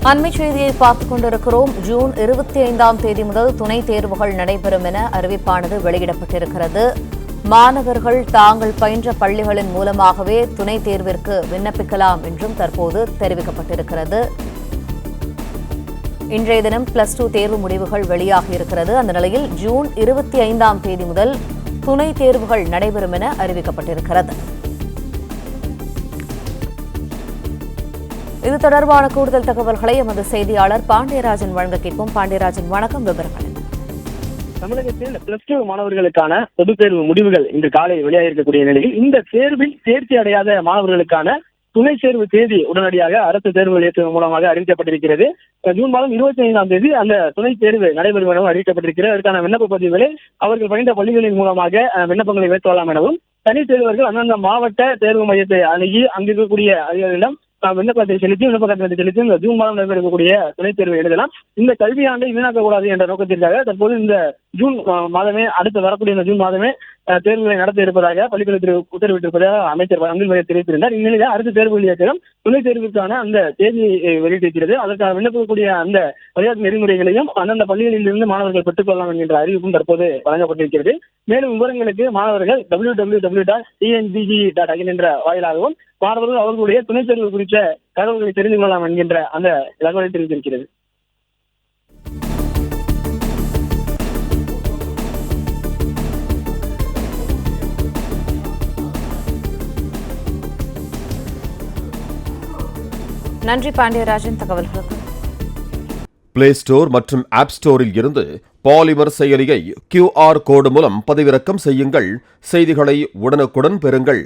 அண்மை செய்தியை பார்த்துக் கொண்டிருக்கிறோம். ஜூன் 25ஆம் தேதி முதல் துணைத் தேர்வுகள் நடைபெறும் என அறிவிப்பானது வெளியிடப்பட்டிருக்கிறது. மாணவர்கள் தாங்கள் பயின்ற பள்ளிகளின் மூலமாகவே துணைத் தேர்விற்கு விண்ணப்பிக்கலாம் என்றும் தற்போது தெரிவிக்கப்பட்டிருக்கிறது. இன்றைய தினம் +2 தேர்வு முடிவுகள் வெளியாகியிருக்கிறது. அந்த நிலையில் ஜூன் 25ஆம் தேதி முதல் துணைத் தேர்வுகள் நடைபெறும் என அறிவிக்கப்பட்டிருக்கிறது. இது தொடர்பான கூடுதல் தகவல்களை எமது செய்தியாளர் பாண்டியராஜன் வழங்க கேட்போம். பாண்டியராஜன், வணக்கம். விவரங்கள். தமிழகத்தில் +2 மாணவர்களுக்கான பொதுத் தேர்வு முடிவுகள் இன்று காலை வெளியாகிருக்கக்கூடிய நிலையில் இந்த தேர்வில் தேர்ச்சி அடையாத மாணவர்களுக்கான துணை தேர்வு தேதி உடனடியாக அரசு தேர்வு நிலையத்தின் மூலமாக அறிவிக்கப்பட்டிருக்கிறது. ஜூன் மாதம் 25ஆம் தேதி அந்த துணை தேர்வு நடைபெறும் எனவும் அறிவிக்கப்பட்டிருக்கிறது. அதற்கான விண்ணப்ப பதிவுகளை அவர்கள் பயின்ற பள்ளிகளின் மூலமாக விண்ணப்பங்களை மேற்கொள்ளலாம் எனவும், தனித் தேர்வர்கள் அந்தந்த மாவட்ட தேர்வு மையத்தை அணுகி அங்கிருக்கக்கூடிய அதிகாரிகளிடம் விண்ணப்பத்தை செலுத்தி இந்த ஜூன் மாதம் நடைபெறக்கூடிய துணைத் தேர்வை எழுதலாம். இந்த கல்வியாண்டை வீணாக்கக்கூடாது என்ற நோக்கத்திற்காக தற்போது இந்த ஜூன் மாதமே, அடுத்து வரக்கூடிய இந்த ஜூன் மாதமே தேர்வுகளை நடத்த இருப்பதாக பள்ளிக்கல்வித்துறை உத்தரவிட்டிருப்பதாக அமைச்சர் அன்பில் தெரிவித்திருந்தார். இந்நிலையில் அரசு தேர்வு நிலையத்திடம் துணைத் தேர்வுக்கான அந்த தேதியை வெளியிட்டிருக்கிறது. அதற்கான விண்ணப்பிக்கக்கூடிய அந்த வழிகாட்டு நெறிமுறைகளையும் அந்தந்த பள்ளிகளில் இருந்து மாணவர்கள் பெற்றுக்கொள்ளலாம் என்கின்ற அறிவிப்பும் தற்போது வழங்கப்பட்டிருக்கிறது. மேலும் விவரங்களுக்கு மாணவர்கள் www.tngg.in என்ற வாயிலாகவும் மாணவர்கள் அவர்களுடைய துணைத் தேர்வு குறித்த தகவல்களை தெரிந்து கொள்ளலாம் என்கின்ற அந்த தகவலை தெரிவித்திருக்கிறது. நன்றி பாண்டியராஜன் தகவல்களுக்கு. பிளே ஸ்டோர் மற்றும் ஆப் ஸ்டோரில் இருந்து பாலிமர் செயலியை QR கோடு மூலம் பதிவிறக்கம் செய்யுங்கள். செய்திகளை உடனுக்குடன் பெறுங்கள்.